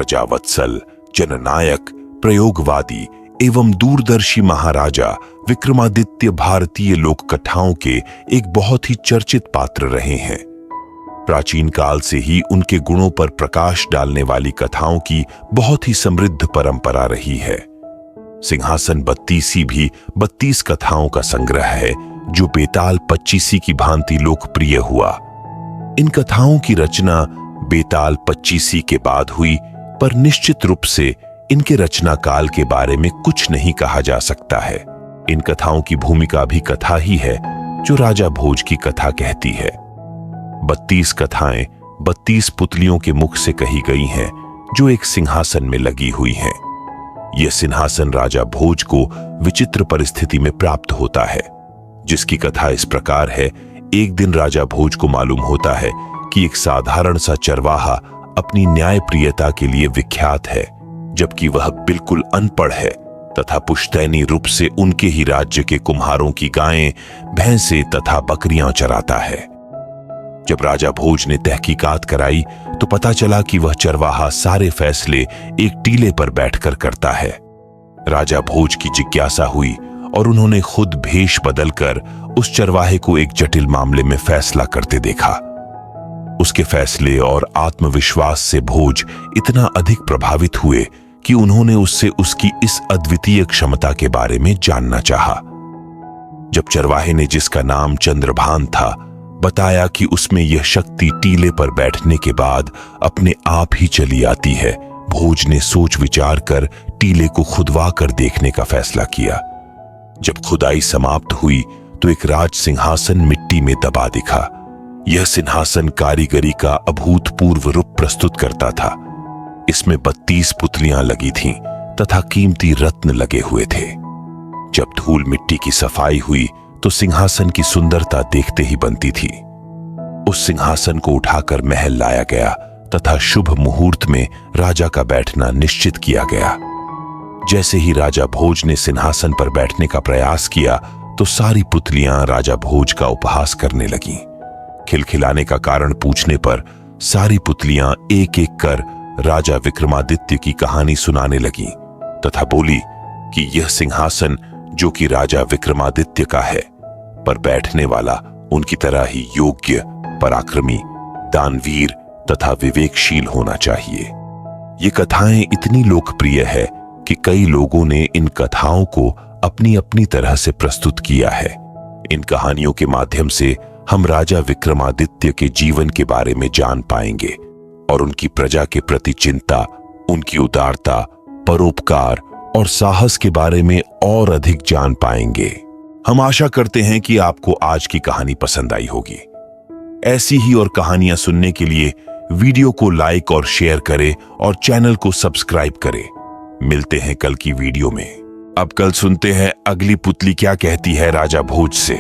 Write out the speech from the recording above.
प्रजावत्सल, जननायक, प्रयोगवादी एवं दूरदर्शी महाराजा विक्रमादित्य भारतीय लोक कथाओं के एक बहुत ही चर्चित पात्र रहे हैं। प्राचीन काल से ही उनके गुणों पर प्रकाश डालने वाली कथाओं की बहुत ही समृद्ध परंपरा रही है। सिंहासन बत्तीसी भी 32 कथाओं का संग्रह है जो बेताल पच्चीसी की भांति लोकप्रिय हुआ। इन कथाओं की रचना बेताल पच्चीसी के बाद हुई, पर निश्चित रूप से इनके रचना काल के बारे में कुछ नहीं कहा जा सकता है। इन कथाओं की भूमिका भी कथा ही है जो राजा भोज की कथा कहती है। 32 कथाएं 32 पुतलियों के मुख से कही गई हैं जो एक सिंहासन में लगी हुई हैं। यह सिंहासन राजा भोज को विचित्र परिस्थिति में प्राप्त होता है, जिसकी कथा इस प्रकार है। एक दिन राजा भोज को मालूम होता है कि एक साधारण सा चरवाहा अपनी न्यायप्रियता के लिए विख्यात है, जबकि वह बिल्कुल अनपढ़ है तथा पुश्तैनी रूप से उनके ही राज्य के कुम्हारों की गायें, भैंसें तथा बकरियां चराता है। जब राजा भोज ने तहकीकात कराई तो पता चला कि वह चरवाहा सारे फैसले एक टीले पर बैठकर करता है। राजा भोज की जिज्ञासा हुई और उन्होंने खुद भेष बदलकर उस चरवाहे को एक जटिल मामले में फैसला करते देखा। उसके फैसले और आत्मविश्वास से भोज इतना अधिक प्रभावित हुए कि उन्होंने उससे उसकी इस अद्वितीय क्षमता के बारे में जानना चाहा। जब चरवाहे ने, जिसका नाम चंद्रभान था, बताया कि उसमें यह शक्ति टीले पर बैठने के बाद अपने आप ही चली आती है, भोज ने सोच विचार कर टीले को खुदवा कर देखने का फैसला किया। जब खुदाई समाप्त हुई तो एक राज सिंहासन मिट्टी में दबा दिखा। यह सिंहासन कारीगरी का अभूतपूर्व रूप प्रस्तुत करता था। इसमें 32 पुतलियां लगी थीं तथा कीमती रत्न लगे हुए थे। जब धूल मिट्टी की सफाई हुई तो सिंहासन की सुंदरता देखते ही बनती थी। उस सिंहासन को उठाकर महल लाया गया तथा शुभ मुहूर्त में राजा का बैठना निश्चित किया गया। जैसे ही राजा भोज ने सिंहासन पर बैठने का प्रयास किया तो सारी पुतलियां राजा भोज का उपहास करने लगीं। खिलखिलाने का कारण पूछने पर सारी पुतलियां एक एक कर राजा विक्रमादित्य की कहानी सुनाने लगीं तथा बोली कि यह सिंहासन जो कि राजा विक्रमादित्य का है, पर बैठने वाला उनकी तरह ही योग्य, पराक्रमी, दानवीर तथा विवेकशील होना चाहिए। ये कथाएं इतनी लोकप्रिय है कि कई लोगों ने इन कथाओं को अपनी अपनी तरह से प्रस्तुत किया है। इन कहानियों के माध्यम से हम राजा विक्रमादित्य के जीवन के बारे में जान पाएंगे और उनकी प्रजा के प्रति चिंता, उनकी उदारता, परोपकार और साहस के बारे में और अधिक जान पाएंगे। हम आशा करते हैं कि आपको आज की कहानी पसंद आई होगी। ऐसी ही और कहानियां सुनने के लिए वीडियो को लाइक और शेयर करें और चैनल को सब्सक्राइब करें। मिलते हैं कल की वीडियो में। अब कल सुनते हैं अगली पुतली क्या कहती है राजा भोज से।